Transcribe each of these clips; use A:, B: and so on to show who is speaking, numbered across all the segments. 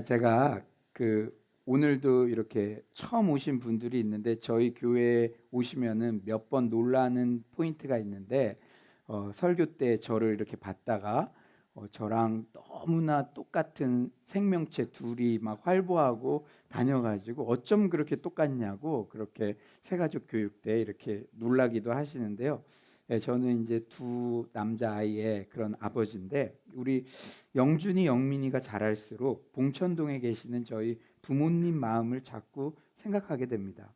A: 제가 오늘도 이렇게 처음 오신 분들이 있는데 저희 교회에 오시면은 몇 번 놀라는 포인트가 있는데 설교 때 저를 이렇게 봤다가 저랑 너무나 똑같은 생명체 둘이 막 활보하고 다녀가지고 어쩜 그렇게 똑같냐고 그렇게 새가족 교육 때 이렇게 놀라기도 하시는데요. 네, 저는 이제 두 남자 아이의 그런 아버지인데 우리 영준이 영민이가 자랄수록 봉천동에 계시는 저희 부모님 마음을 자꾸 생각하게 됩니다.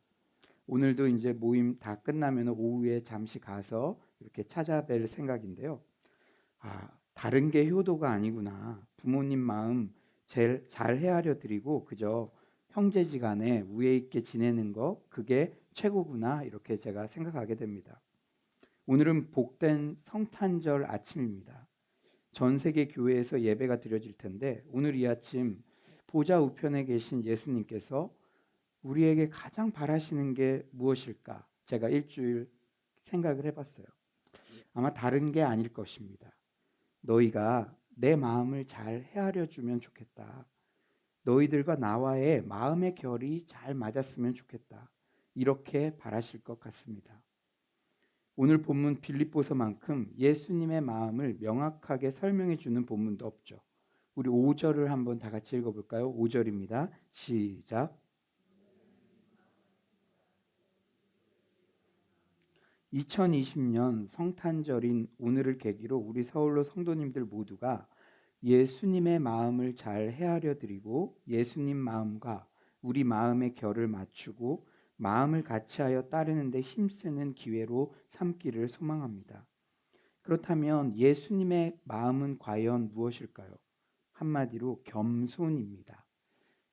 A: 오늘도 이제 모임 다 끝나면 오후에 잠시 가서 이렇게 찾아뵐 생각인데요. 다른 게 효도가 아니구나. 부모님 마음 제일 잘 헤아려 드리고 그저 형제지간에 우애 있게 지내는 거 그게 최고구나 이렇게 제가 생각하게 됩니다. 오늘은 복된 성탄절 아침입니다. 전 세계 교회에서 예배가 드려질 텐데 오늘 이 아침 보좌 우편에 계신 예수님께서 우리에게 가장 바라시는 게 무엇일까? 제가 일주일 생각을 해봤어요. 아마 다른 게 아닐 것입니다. 너희가 내 마음을 잘 헤아려 주면 좋겠다. 너희들과 나와의 마음의 결이 잘 맞았으면 좋겠다. 이렇게 바라실 것 같습니다. 오늘 본문 빌립보서만큼 예수님의 마음을 명확하게 설명해 주는 본문도 없죠. 우리 5절을 한번 다 같이 읽어볼까요? 5절입니다. 시작. 2020년 성탄절인 오늘을 계기로 우리 서울로 성도님들 모두가 예수님의 마음을 잘 헤아려 드리고 예수님 마음과 우리 마음의 결을 맞추고 마음을 같이하여 따르는 데 힘쓰는 기회로 삼기를 소망합니다. 그렇다면 예수님의 마음은 과연 무엇일까요? 한마디로 겸손입니다.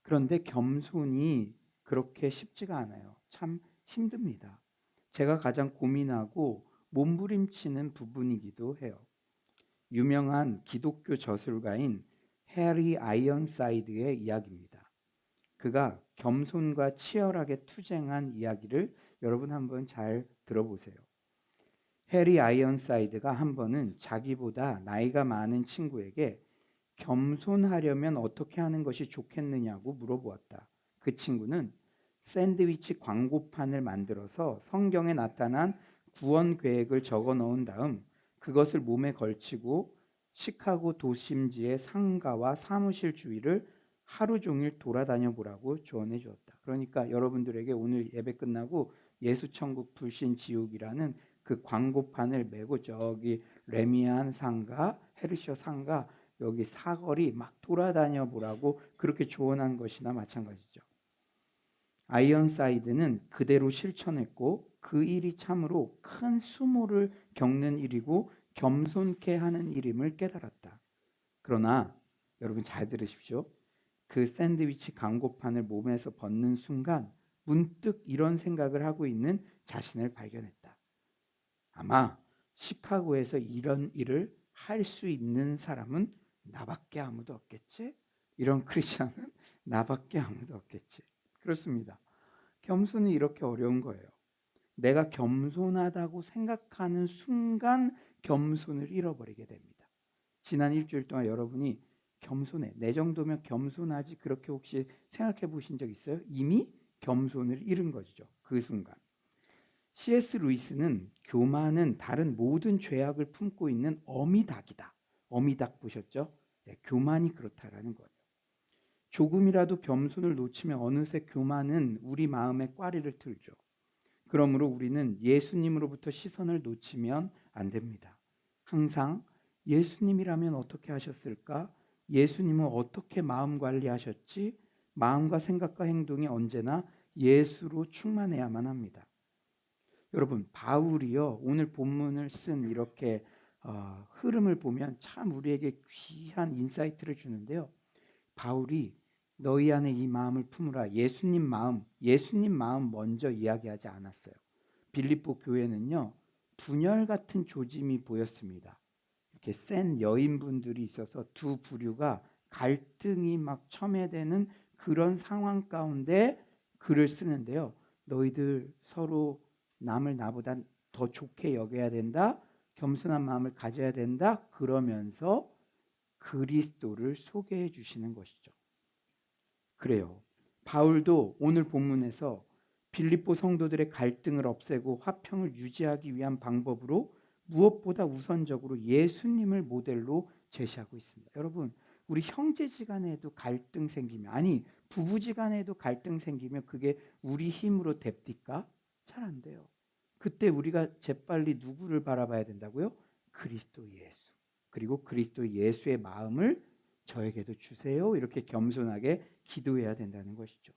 A: 그런데 겸손이 그렇게 쉽지가 않아요. 참 힘듭니다. 제가 가장 고민하고 몸부림치는 부분이기도 해요. 유명한 기독교 저술가인 해리 아이언사이드의 이야기입니다. 그가 겸손과 치열하게 투쟁한 이야기를 여러분 한번 잘 들어보세요. 해리 아이언사이드가 한 번은 자기보다 나이가 많은 친구에게 겸손하려면 어떻게 하는 것이 좋겠느냐고 물어보았다. 그 친구는 샌드위치 광고판을 만들어서 성경에 나타난 구원 계획을 적어 넣은 다음 그것을 몸에 걸치고 시카고 도심지의 상가와 사무실 주위를 하루 종일 돌아다녀 보라고 조언해 주었다. 그러니까 여러분들에게 오늘 예배 끝나고 예수천국 불신 지옥이라는 그 광고판을 메고 저기 레미안 상가, 헤르셔 상가 여기 사거리 막 돌아다녀 보라고 그렇게 조언한 것이나 마찬가지죠. 아이언사이드는 그대로 실천했고 그 일이 참으로 큰 수모를 겪는 일이고 겸손케 하는 일임을 깨달았다. 그러나 여러분 잘 들으십시오. 그 샌드위치 광고판을 몸에서 벗는 순간 문득 이런 생각을 하고 있는 자신을 발견했다. 아마 시카고에서 이런 일을 할 수 있는 사람은 나밖에 아무도 없겠지? 이런 크리스천은 나밖에 아무도 없겠지. 그렇습니다. 겸손이 이렇게 어려운 거예요. 내가 겸손하다고 생각하는 순간 겸손을 잃어버리게 됩니다. 지난 일주일 동안 여러분이 겸손해. 내 정도면 겸손하지 그렇게 혹시 생각해 보신 적 있어요? 이미 겸손을 잃은 거죠. 그 순간. C.S. 루이스는 교만은 다른 모든 죄악을 품고 있는 어미닭이다. 어미닭 보셨죠? 네, 교만이 그렇다라는 거예요. 조금이라도 겸손을 놓치면 어느새 교만은 우리 마음에 꽈리를 틀죠. 그러므로 우리는 예수님으로부터 시선을 놓치면 안 됩니다. 항상 예수님이라면 어떻게 하셨을까? 예수님은 어떻게 마음 관리하셨지? 마음과 생각과 행동이 언제나 예수로 충만해야만 합니다. 여러분 바울이요 오늘 본문을 쓴 이렇게 흐름을 보면 참 우리에게 귀한 인사이트를 주는데요. 바울이 너희 안에 이 마음을 품으라 예수님 마음 먼저 이야기하지 않았어요. 빌립보 교회는요 분열 같은 조짐이 보였습니다. 이렇게 센 여인분들이 있어서 두 부류가 갈등이 막 첨예되는 그런 상황 가운데 글을 쓰는데요. 너희들 서로 남을 나보다 더 좋게 여겨야 된다. 겸손한 마음을 가져야 된다. 그러면서 그리스도를 소개해 주시는 것이죠. 그래요. 바울도 오늘 본문에서 빌립보 성도들의 갈등을 없애고 화평을 유지하기 위한 방법으로 무엇보다 우선적으로 예수님을 모델로 제시하고 있습니다. 여러분, 우리 형제지간에도 갈등 생기면, 아니 부부지간에도 갈등 생기면 그게 우리 힘으로 됩니까? 잘 안 돼요. 그때 우리가 재빨리 누구를 바라봐야 된다고요? 그리스도 예수. 그리고 그리스도 예수의 마음을 저에게도 주세요. 이렇게 겸손하게 기도해야 된다는 것이죠.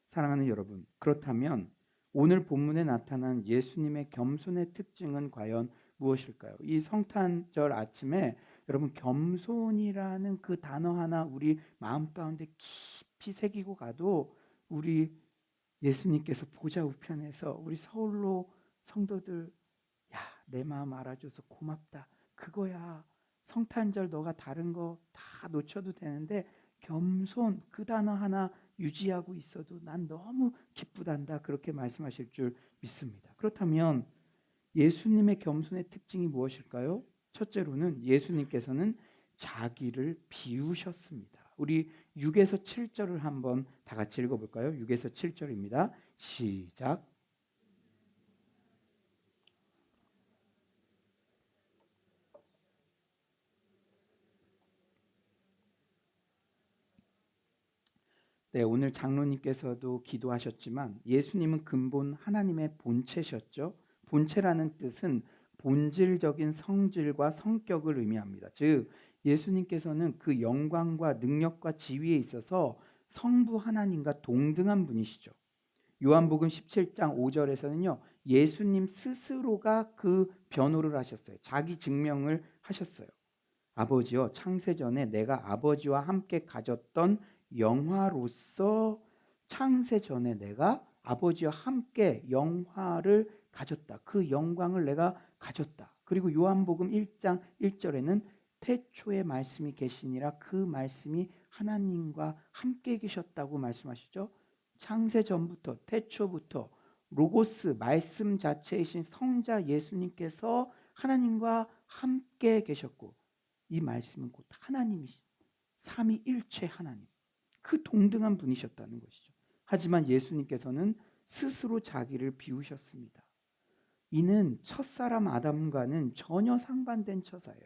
A: 사랑하는 여러분, 그렇다면 오늘 본문에 나타난 예수님의 겸손의 특징은 과연 무엇일까요? 이 성탄절 아침에 여러분, 겸손이라는 그 단어 하나 우리 마음 가운데 깊이 새기고 가도 우리 예수님께서 보좌 우편에서 우리 서울로 성도들, 야, 내 마음 알아줘서 고맙다. 그거야. 성탄절 너가 다른 거 다 놓쳐도 되는데 겸손 그 단어 하나 유지하고 있어도 난 너무 기쁘단다. 그렇게 말씀하실 줄 믿습니다. 그렇다면 예수님의 겸손의 특징이 무엇일까요? 첫째로는 예수님께서는 자기를 비우셨습니다. 우리 6에서 7절을 한번 다 같이 읽어볼까요? 6에서 7절입니다. 시작. 네, 오늘 장로님께서도 기도하셨지만 예수님은 근본 하나님의 본체셨죠. 본체라는 뜻은 본질적인 성질과 성격을 의미합니다. 즉 예수님께서는 그 영광과 능력과 지위에 있어서 성부 하나님과 동등한 분이시죠. 요한복음 17장 5절에서는요. 예수님 스스로가 그 변호를 하셨어요. 자기 증명을 하셨어요. 아버지여, 창세전에 내가 아버지와 함께 가졌던 영화로서 창세전에 내가 아버지와 함께 영화를 가졌다. 그 영광을 내가 가졌다. 그리고 요한복음 1장 1절에는 태초에 말씀이 계시니라, 그 말씀이 하나님과 함께 계셨다고 말씀하시죠. 창세전부터, 태초부터 로고스 말씀 자체이신 성자 예수님께서 하나님과 함께 계셨고, 이 말씀은 곧 하나님이시, 삼위일체 하나님, 그 동등한 분이셨다는 것이죠. 하지만 예수님께서는 스스로 자기를 비우셨습니다. 이는 첫사람 아담과는 전혀 상반된 처사예요.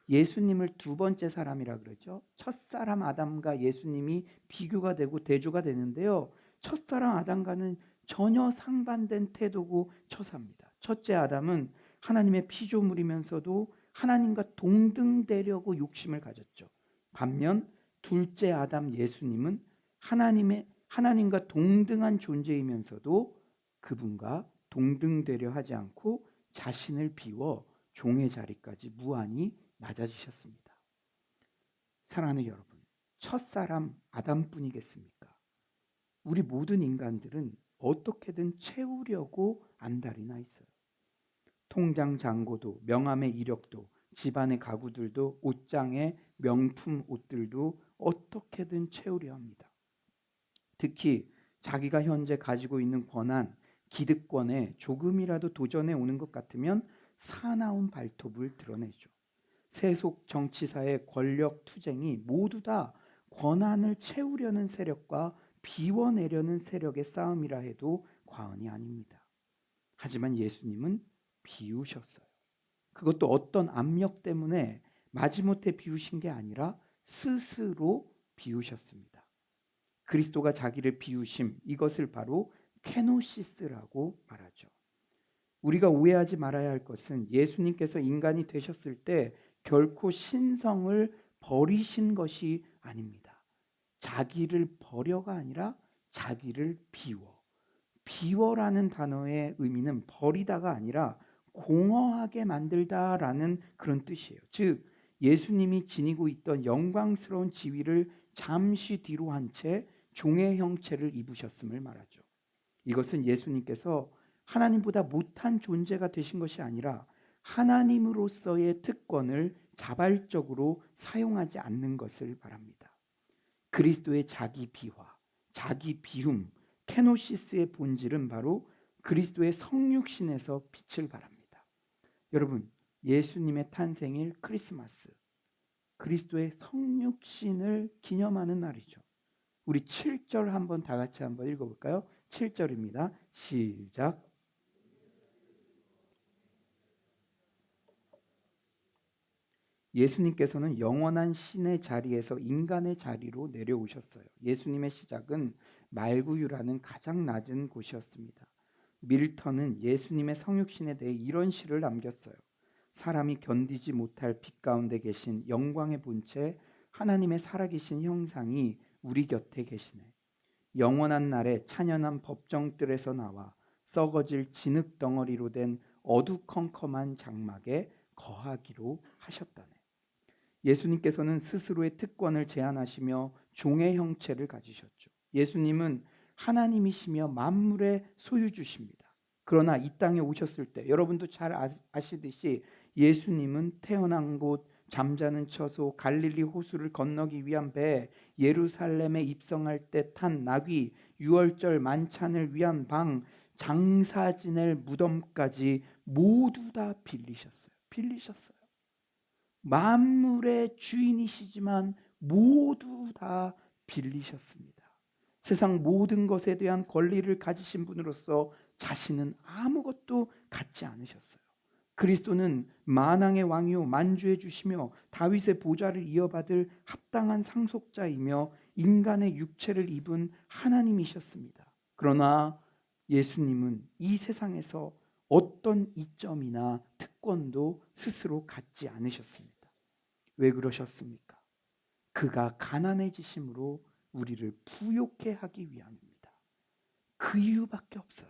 A: 예수님을 두 번째 사람이라 그러죠. 첫사람 아담과 예수님이 비교가 되고 대조가 되는데요. 첫사람 아담과는 전혀 상반된 태도고 처사입니다. 첫째 아담은 하나님의 피조물이면서도 하나님과 동등되려고 욕심을 가졌죠. 반면 둘째 아담 예수님은 하나님과 동등한 존재이면서도 그분과 동등되려 하지 않고 자신을 비워 종의 자리까지 무한히 낮아지셨습니다. 사랑하는 여러분, 첫사람 아담뿐이겠습니까? 우리 모든 인간들은 어떻게든 채우려고 안달이나 있어요. 통장 잔고도, 명함의 이력도, 집안의 가구들도, 옷장의 명품 옷들도 어떻게든 채우려 합니다. 특히 자기가 현재 가지고 있는 권한, 기득권에 조금이라도 도전해 오는 것 같으면 사나운 발톱을 드러내죠. 세속 정치사의 권력 투쟁이 모두 다 권한을 채우려는 세력과 비워내려는 세력의 싸움이라 해도 과언이 아닙니다. 하지만 예수님은 비우셨어요. 그것도 어떤 압력 때문에 마지못해 비우신 게 아니라 스스로 비우셨습니다. 그리스도가 자기를 비우심, 이것을 바로 케노시스라고 말하죠. 우리가 오해하지 말아야 할 것은 예수님께서 인간이 되셨을 때 결코 신성을 버리신 것이 아닙니다. 자기를 버려가 아니라 자기를 비워. 비워라는 단어의 의미는 버리다가 아니라 공허하게 만들다라는 그런 뜻이에요. 즉 예수님이 지니고 있던 영광스러운 지위를 잠시 뒤로 한 채 종의 형체를 입으셨음을 말하죠. 이것은 예수님께서 하나님보다 못한 존재가 되신 것이 아니라 하나님으로서의 특권을 자발적으로 사용하지 않는 것을 말합니다. 그리스도의 자기 비화, 자기 비움, 케노시스의 본질은 바로 그리스도의 성육신에서 빛을 발합니다. 여러분, 예수님의 탄생일 크리스마스, 그리스도의 성육신을 기념하는 날이죠. 우리 7절 한번 다 같이 한번 읽어볼까요? 7절입니다. 시작. 예수님께서는 영원한 신의 자리에서 인간의 자리로 내려오셨어요. 예수님의 시작은 말구유라는 가장 낮은 곳이었습니다. 밀턴은 예수님의 성육신에 대해 이런 시를 남겼어요. 사람이 견디지 못할 빛 가운데 계신 영광의 본체 하나님의 살아계신 형상이 우리 곁에 계시네. 영원한 날에 찬연한 법정들에서 나와 썩어질 진흙 덩어리로 된 어두컴컴한 장막에 거하기로 하셨다네. 예수님께서는 스스로의 특권을 제한하시며 종의 형체를 가지셨죠. 예수님은 하나님이시며 만물의 소유주십니다. 그러나 이 땅에 오셨을 때 여러분도 잘 아시듯이 예수님은 태어난 곳, 잠자는 처소, 갈릴리 호수를 건너기 위한 배, 예루살렘에 입성할 때 탄 나귀, 유월절 만찬을 위한 방, 장사 지낼 무덤까지 모두 다 빌리셨어요. 만물의 주인이시지만 모두 다 빌리셨습니다. 세상 모든 것에 대한 권리를 가지신 분으로서 자신은 아무것도 갖지 않으셨어요. 그리스도는 만왕의 왕이요 만주해 주시며 다윗의 보좌를 이어받을 합당한 상속자이며 인간의 육체를 입은 하나님이셨습니다. 그러나 예수님은 이 세상에서 어떤 이점이나 특권도 스스로 갖지 않으셨습니다. 왜 그러셨습니까? 그가 가난해지심으로 우리를 부욕해 하기 위함입니다. 그 이유밖에 없어요.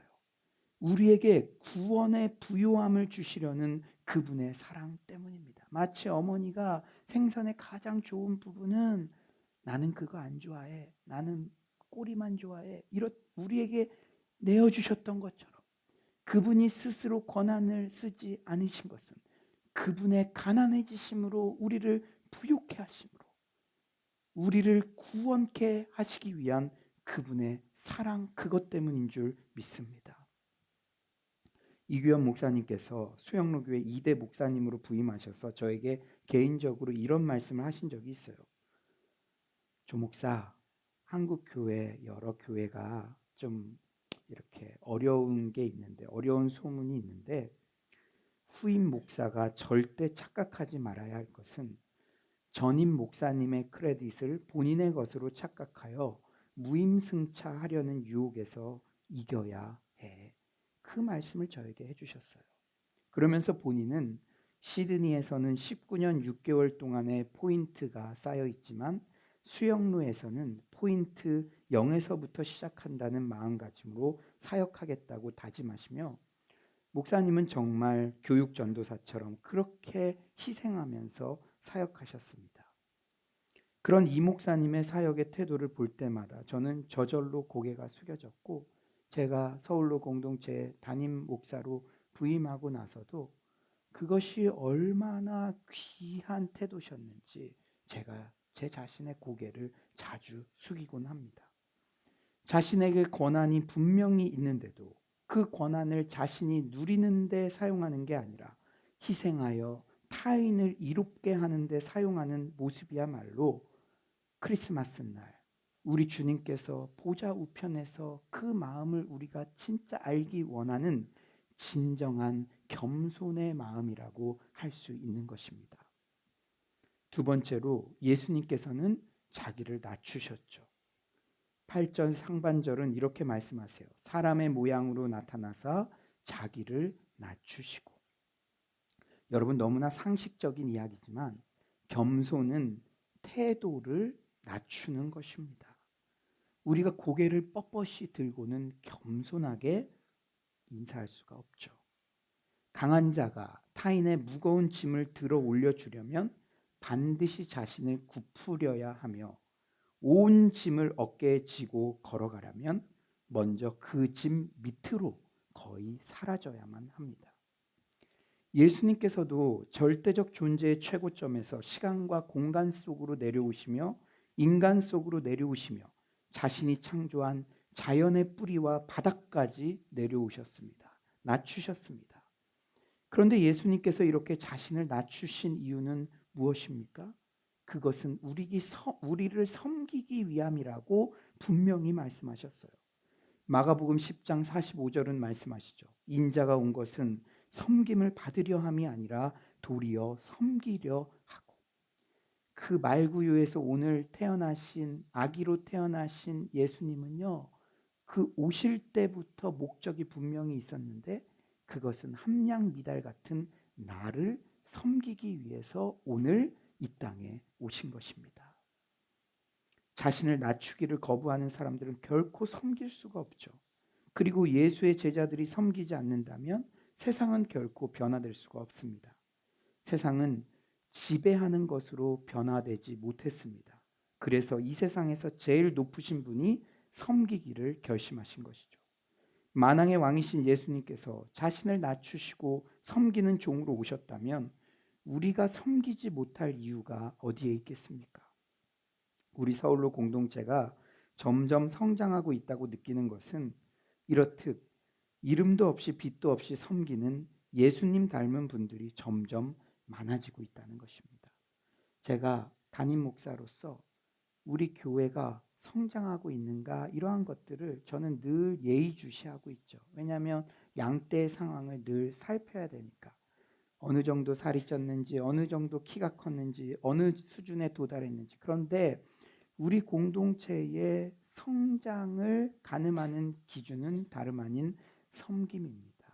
A: 우리에게 구원의 부요함을 주시려는 그분의 사랑 때문입니다. 마치 어머니가 생선의 가장 좋은 부분은 나는 그거 안 좋아해, 나는 꼬리만 좋아해, 이렇 우리에게 내어주셨던 것처럼 그분이 스스로 권한을 쓰지 않으신 것은 그분의 가난해지심으로 우리를 부욕해 하심으로 우리를 구원케 하시기 위한 그분의 사랑, 그것 때문인 줄 믿습니다. 이규현 목사님께서 수영로교회 2대 목사님으로 부임하셔서 저에게 개인적으로 이런 말씀을 하신 적이 있어요. 조 목사, 한국 교회 여러 교회가 좀 이렇게 어려운 게 있는데, 어려운 소문이 있는데, 후임 목사가 절대 착각하지 말아야 할 것은 전임 목사님의 크레딧을 본인의 것으로 착각하여 무임승차하려는 유혹에서 이겨야 해. 그 말씀을 저에게 해주셨어요. 그러면서 본인은 시드니에서는 19년 6개월 동안의 포인트가 쌓여 있지만 수영로에서는 포인트 0에서부터 시작한다는 마음가짐으로 사역하겠다고 다짐하시며, 목사님은 정말 교육 전도사처럼 그렇게 희생하면서 사역하셨습니다. 그런 이 목사님의 사역의 태도를 볼 때마다 저는 저절로 고개가 숙여졌고, 제가 서울로 공동체 담임 목사로 부임하고 나서도 그것이 얼마나 귀한 태도셨는지 제가 제 자신의 고개를 자주 숙이곤 합니다. 자신에게 권한이 분명히 있는데도 그 권한을 자신이 누리는 데 사용하는 게 아니라 희생하여 타인을 이롭게 하는 데 사용하는 모습이야말로 크리스마스 날 우리 주님께서 보좌 우편에서 그 마음을 우리가 진짜 알기 원하는 진정한 겸손의 마음이라고 할 수 있는 것입니다. 두 번째로 예수님께서는 자기를 낮추셨죠. 8절 상반절은 이렇게 말씀하세요. 사람의 모양으로 나타나사 자기를 낮추시고. 여러분, 너무나 상식적인 이야기지만 겸손은 태도를 낮추는 것입니다. 우리가 고개를 뻣뻣이 들고는 겸손하게 인사할 수가 없죠. 강한 자가 타인의 무거운 짐을 들어 올려주려면 반드시 자신을 굽으려야 하며, 온 짐을 어깨에 지고 걸어가려면 먼저 그 짐 밑으로 거의 사라져야만 합니다. 예수님께서도 절대적 존재의 최고점에서 시간과 공간 속으로 내려오시며 인간 속으로 내려오시며 자신이 창조한 자연의 뿌리와 바닥까지 내려오셨습니다. 낮추셨습니다. 그런데 예수님께서 이렇게 자신을 낮추신 이유는 무엇입니까? 그것은 우리를 섬기기 위함이라고 분명히 말씀하셨어요. 마가복음 10장 45절은 말씀하시죠. 인자가 온 것은 섬김을 받으려 함이 아니라 도리어 섬기려 하고. 그 말구유에서 오늘 태어나신 아기로 태어나신 예수님은요, 그 오실 때부터 목적이 분명히 있었는데 그것은 함량 미달 같은 나를 섬기기 위해서 오늘 이 땅에 오신 것입니다. 자신을 낮추기를 거부하는 사람들은 결코 섬길 수가 없죠. 그리고 예수의 제자들이 섬기지 않는다면 세상은 결코 변화될 수가 없습니다. 세상은 지배하는 것으로 변화되지 못했습니다. 그래서 이 세상에서 제일 높으신 분이 섬기기를 결심하신 것이죠. 만왕의 왕이신 예수님께서 자신을 낮추시고 섬기는 종으로 오셨다면 우리가 섬기지 못할 이유가 어디에 있겠습니까? 우리 서울로 공동체가 점점 성장하고 있다고 느끼는 것은 이렇듯 이름도 없이 빛도 없이 섬기는 예수님 닮은 분들이 점점 많아지고 있다는 것입니다. 제가 담임 목사로서 우리 교회가 성장하고 있는가 이러한 것들을 저는 늘 예의주시하고 있죠. 왜냐하면 양떼의 상황을 늘 살펴야 되니까. 어느 정도 살이 쪘는지, 어느 정도 키가 컸는지, 어느 수준에 도달했는지. 그런데 우리 공동체의 성장을 가늠하는 기준은 다름 아닌 섬김입니다.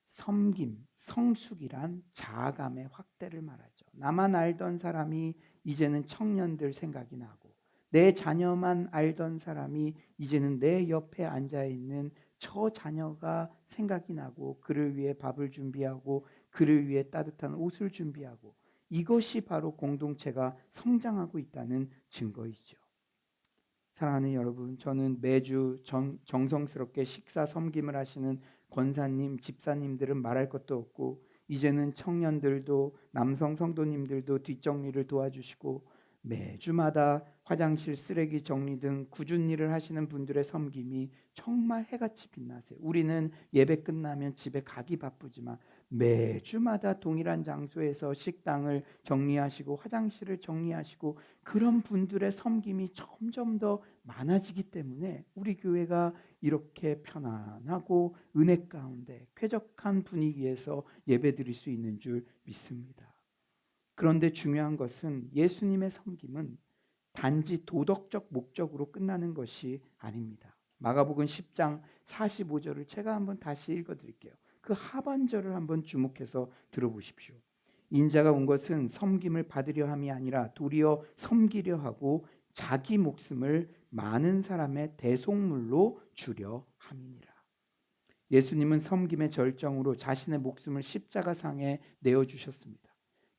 A: 섬김, 성숙이란 자아감의 확대를 말하죠. 나만 알던 사람이 이제는 청년들 생각이 나고, 내 자녀만 알던 사람이 이제는 내 옆에 앉아있는 저 자녀가 생각이 나고, 그를 위해 밥을 준비하고 그를 위해 따뜻한 옷을 준비하고, 이것이 바로 공동체가 성장하고 있다는 증거이죠. 사랑하는 여러분, 저는 매주 정성스럽게 식사 섬김을 하시는 권사님, 집사님들은 말할 것도 없고, 이제는 청년들도 남성 성도님들도 뒷정리를 도와주시고, 매주마다 화장실 쓰레기 정리 등 꾸준히 일을 하시는 분들의 섬김이 정말 해같이 빛나세요. 우리는 예배 끝나면 집에 가기 바쁘지만 매주마다 동일한 장소에서 식당을 정리하시고 화장실을 정리하시고, 그런 분들의 섬김이 점점 더 많아지기 때문에 우리 교회가 이렇게 편안하고 은혜 가운데 쾌적한 분위기에서 예배드릴 수 있는 줄 믿습니다. 그런데 중요한 것은 예수님의 섬김은 단지 도덕적 목적으로 끝나는 것이 아닙니다. 마가복음 10장 45절을 제가 한번 다시 읽어드릴게요. 그 하반절을 한번 주목해서 들어보십시오. 인자가 온 것은 섬김을 받으려 함이 아니라 도리어 섬기려 하고 자기 목숨을 많은 사람의 대속물로 주려 함이니라. 예수님은 섬김의 절정으로 자신의 목숨을 십자가상에 내어주셨습니다.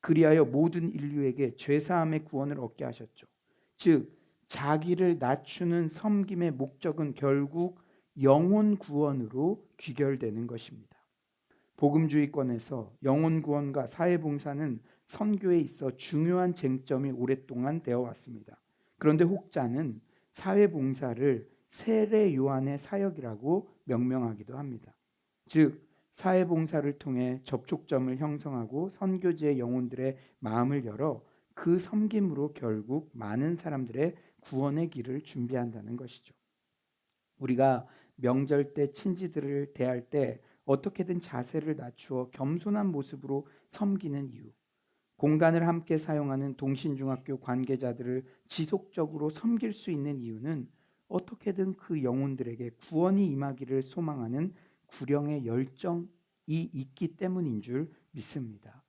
A: 그리하여 모든 인류에게 죄사함의 구원을 얻게 하셨죠. 즉 자기를 낮추는 섬김의 목적은 결국 영혼 구원으로 귀결되는 것입니다. 복음주의권에서 영혼 구원과 사회봉사는 선교에 있어 중요한 쟁점이 오랫동안 되어 왔습니다. 그런데 혹자는 사회봉사를 세례 요한의 사역이라고 명명하기도 합니다. 즉 사회봉사를 통해 접촉점을 형성하고 선교지의 영혼들의 마음을 열어 그 섬김으로 결국 많은 사람들의 구원의 길을 준비한다는 것이죠. 우리가 명절 때 친지들을 대할 때 어떻게든 자세를 낮추어 겸손한 모습으로 섬기는 이유, 공간을 함께 사용하는 동신중학교 관계자들을 지속적으로 섬길 수 있는 이유는 어떻게든 그 영혼들에게 구원이 임하기를 소망하는 구령의 열정이 있기 때문인 줄 믿습니다.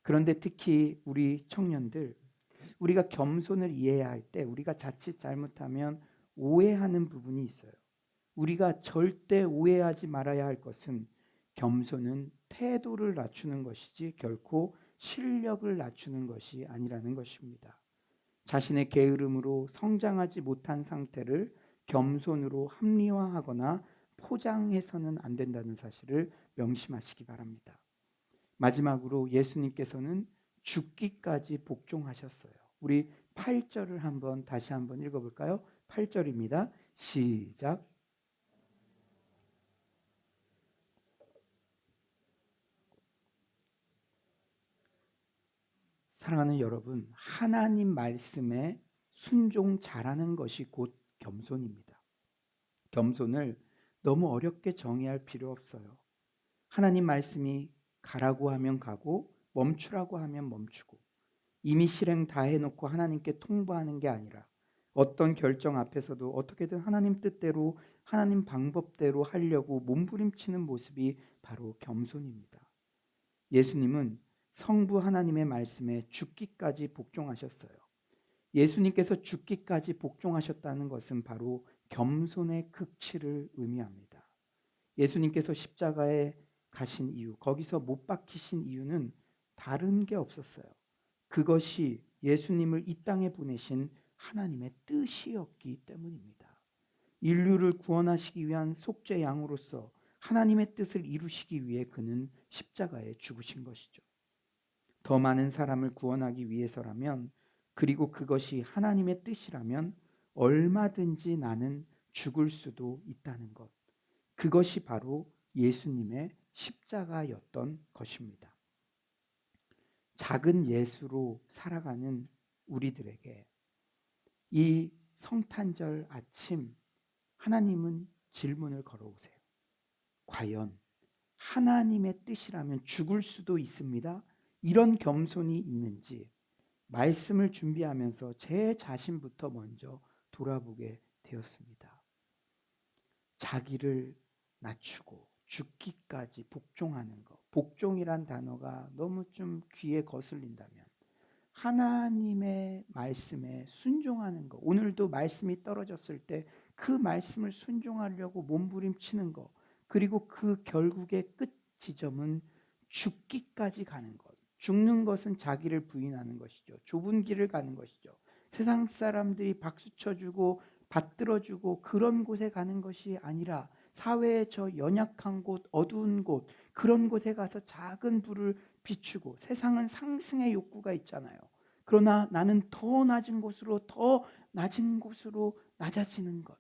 A: 그런데 특히 우리 청년들, 우리가 겸손을 이해해야 할 때 우리가 자칫 잘못하면 오해하는 부분이 있어요. 우리가 절대 오해하지 말아야 할 것은 겸손은 태도를 낮추는 것이지 결코 실력을 낮추는 것이 아니라는 것입니다. 자신의 게으름으로 성장하지 못한 상태를 겸손으로 합리화하거나 포장해서는 안 된다는 사실을 명심하시기 바랍니다. 마지막으로 예수님께서는 죽기까지 복종하셨어요. 우리 8절을 한번 다시 한번 읽어볼까요? 8절입니다. 시작. 사랑하는 여러분, 하나님 말씀에 순종 잘하는 것이 곧 겸손입니다. 겸손을 너무 어렵게 정의할 필요 없어요. 하나님 말씀이 가라고 하면 가고 멈추라고 하면 멈추고, 이미 실행 다 해놓고 하나님께 통보하는 게 아니라 어떤 결정 앞에서도 어떻게든 하나님 뜻대로 하나님 방법대로 하려고 몸부림치는 모습이 바로 겸손입니다. 예수님은 성부 하나님의 말씀에 죽기까지 복종하셨어요. 예수님께서 죽기까지 복종하셨다는 것은 바로 겸손의 극치를 의미합니다. 예수님께서 십자가에 가신 이유, 거기서 못 박히신 이유는 다른 게 없었어요. 그것이 예수님을 이 땅에 보내신 하나님의 뜻이었기 때문입니다. 인류를 구원하시기 위한 속죄 양으로서 하나님의 뜻을 이루시기 위해 그는 십자가에 죽으신 것이죠. 더 많은 사람을 구원하기 위해서라면, 그리고 그것이 하나님의 뜻이라면 얼마든지 나는 죽을 수도 있다는 것. 그것이 바로 예수님의 십자가였던 것입니다. 작은 예수로 살아가는 우리들에게 이 성탄절 아침 하나님은 질문을 걸어오세요. 과연 하나님의 뜻이라면 죽을 수도 있습니다. 이런 겸손이 있는지 말씀을 준비하면서 제 자신부터 먼저 돌아보게 되었습니다. 자기를 낮추고 죽기까지 복종하는 것. 복종이란 단어가 너무 좀 귀에 거슬린다면 하나님의 말씀에 순종하는 것. 오늘도 말씀이 떨어졌을 때 그 말씀을 순종하려고 몸부림치는 것. 그리고 그 결국의 끝 지점은 죽기까지 가는 것. 죽는 것은 자기를 부인하는 것이죠. 좁은 길을 가는 것이죠. 세상 사람들이 박수 쳐주고 받들어주고 그런 곳에 가는 것이 아니라 사회의 저 연약한 곳, 어두운 곳, 그런 곳에 가서 작은 불을 비추고, 세상은 상승의 욕구가 있잖아요. 그러나 나는 더 낮은 곳으로 낮아지는 것.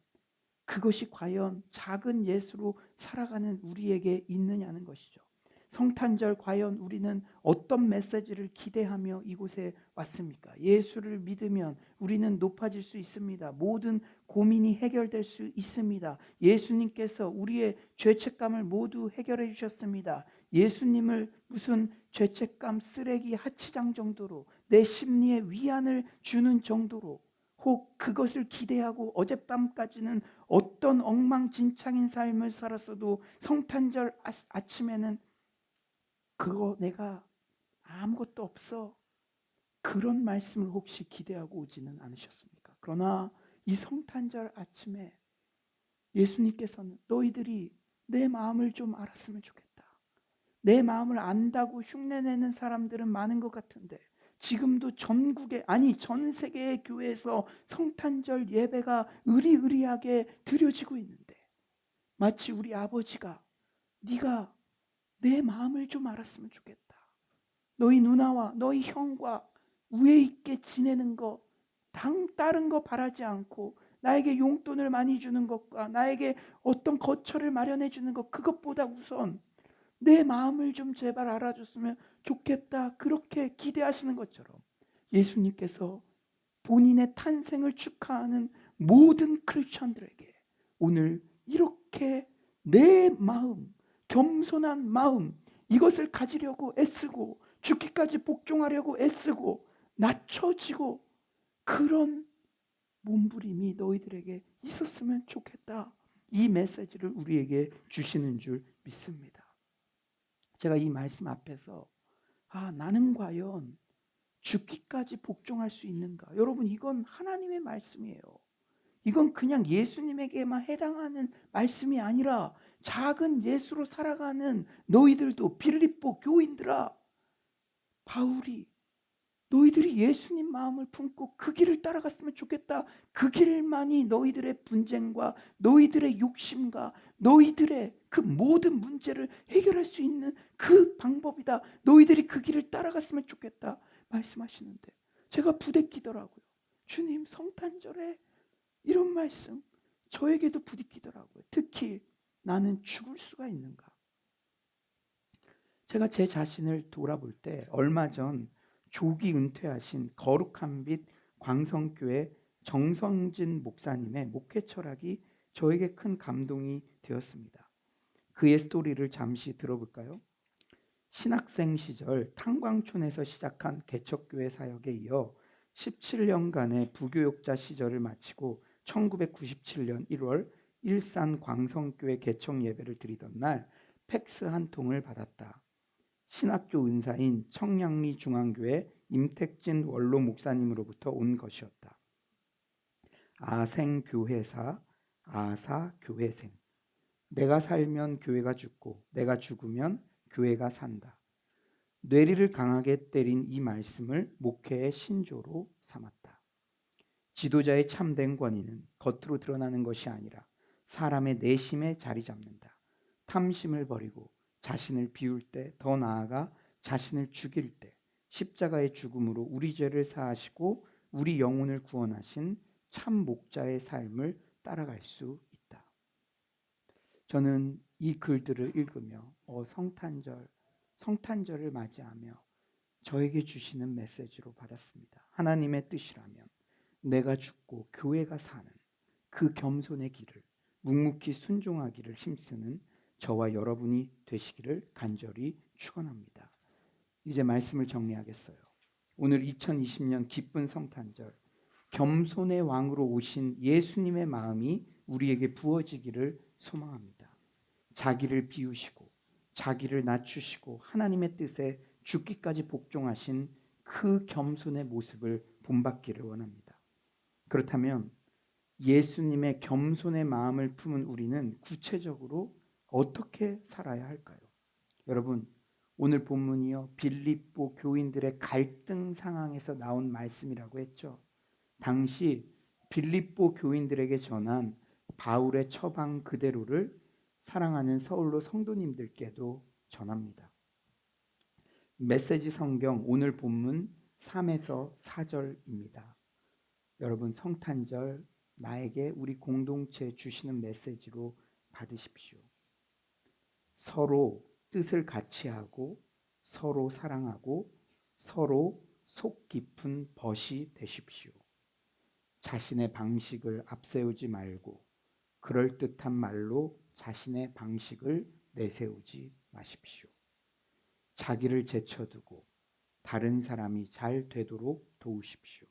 A: 그것이 과연 작은 예수로 살아가는 우리에게 있느냐는 것이죠. 성탄절 과연 우리는 어떤 메시지를 기대하며 이곳에 왔습니까? 예수를 믿으면 우리는 높아질 수 있습니다. 모든 고민이 해결될 수 있습니다. 예수님께서 우리의 죄책감을 모두 해결해 주셨습니다. 예수님을 무슨 죄책감 쓰레기 하치장 정도로 내 심리에 위안을 주는 정도로, 혹 그것을 기대하고 어젯밤까지는 어떤 엉망진창인 삶을 살았어도 성탄절 아침에는 그거 내가 아무것도 없어, 그런 말씀을 혹시 기대하고 오지는 않으셨습니까? 그러나 이 성탄절 아침에 예수님께서는 너희들이 내 마음을 좀 알았으면 좋겠다. 내 마음을 안다고 흉내내는 사람들은 많은 것 같은데 지금도 전국에, 아니 전 세계의 교회에서 성탄절 예배가 의리의리하게 드려지고 있는데, 마치 우리 아버지가 네가 내 마음을 좀 알았으면 좋겠다. 너희 누나와 너희 형과 우애 있게 지내는 거, 다른 거 바라지 않고 나에게 용돈을 많이 주는 것과 나에게 어떤 거처를 마련해 주는 것, 그것보다 우선 내 마음을 좀 제발 알아줬으면 좋겠다, 그렇게 기대하시는 것처럼 예수님께서 본인의 탄생을 축하하는 모든 크리스천들에게 오늘 이렇게 내 마음, 겸손한 마음, 이것을 가지려고 애쓰고 죽기까지 복종하려고 애쓰고 낮춰지고 그런 몸부림이 너희들에게 있었으면 좋겠다. 이 메시지를 우리에게 주시는 줄 믿습니다. 제가 이 말씀 앞에서 나는 과연 죽기까지 복종할 수 있는가? 여러분, 이건 하나님의 말씀이에요. 이건 그냥 예수님에게만 해당하는 말씀이 아니라 작은 예수로 살아가는 너희들도, 빌립보 교인들아, 바울이 너희들이 예수님 마음을 품고 그 길을 따라갔으면 좋겠다. 그 길만이 너희들의 분쟁과 너희들의 욕심과 너희들의 그 모든 문제를 해결할 수 있는 그 방법이다. 너희들이 그 길을 따라갔으면 좋겠다 말씀하시는데, 제가 부대끼더라고요. 주님, 성탄절에 이런 말씀 저에게도 부딪히더라고요. 특히 나는 죽을 수가 있는가? 제가 제 자신을 돌아볼 때 얼마 전 조기 은퇴하신 거룩한 빛 광성교회 정성진 목사님의 목회 철학이 저에게 큰 감동이 되었습니다. 그의 스토리를 잠시 들어볼까요? 신학생 시절 탄광촌에서 시작한 개척교회 사역에 이어 17년간의 부교육자 시절을 마치고 1997년 1월 일산 광성교회 개척 예배를 드리던 날 팩스 한 통을 받았다. 신학교 은사인 청량리 중앙교회 임택진 원로 목사님으로부터 온 것이었다. 아생교회사, 아사교회생. 내가 살면 교회가 죽고 내가 죽으면 교회가 산다. 뇌리를 강하게 때린 이 말씀을 목회의 신조로 삼았다. 지도자의 참된 권위는 겉으로 드러나는 것이 아니라 사람의 내심에 자리 잡는다. 탐심을 버리고 자신을 비울 때, 더 나아가 자신을 죽일 때 십자가의 죽음으로 우리 죄를 사하시고 우리 영혼을 구원하신 참 목자의 삶을 따라갈 수 있다. 저는 이 글들을 읽으며 성탄절을 맞이하며 저에게 주시는 메시지로 받았습니다. 하나님의 뜻이라면 내가 죽고 교회가 사는 그 겸손의 길을 묵묵히 순종하기를 힘쓰는 저와 여러분이 되시기를 간절히 축원합니다. 이제 말씀을 정리하겠어요. 오늘 2020년 기쁜 성탄절, 겸손의 왕으로 오신 예수님의 마음이 우리에게 부어지기를 소망합니다. 자기를 비우시고 자기를 낮추시고 하나님의 뜻에 죽기까지 복종하신 그 겸손의 모습을 본받기를 원합니다. 그렇다면 예수님의 겸손의 마음을 품은 우리는 구체적으로 어떻게 살아야 할까요? 여러분, 오늘 본문이요, 빌립보 교인들의 갈등 상황에서 나온 말씀이라고 했죠. 당시 빌립보 교인들에게 전한 바울의 처방 그대로를 사랑하는 서울로 성도님들께도 전합니다. 메시지 성경 오늘 본문 3에서 4절입니다. 여러분, 성탄절 나에게 우리 공동체에 주시는 메시지로 받으십시오. 서로 뜻을 같이 하고 서로 사랑하고 서로 속 깊은 벗이 되십시오. 자신의 방식을 앞세우지 말고 그럴듯한 말로 자신의 방식을 내세우지 마십시오. 자기를 제쳐두고 다른 사람이 잘 되도록 도우십시오.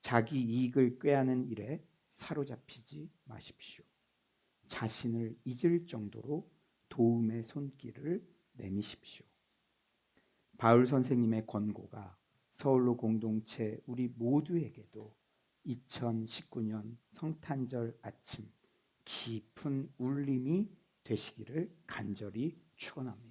A: 자기 이익을 꾀하는 일에 사로잡히지 마십시오. 자신을 잊을 정도로 도움의 손길을 내미십시오. 바울 선생님의 권고가 서울로 공동체 우리 모두에게도 2019년 성탄절 아침 깊은 울림이 되시기를 간절히 축원합니다.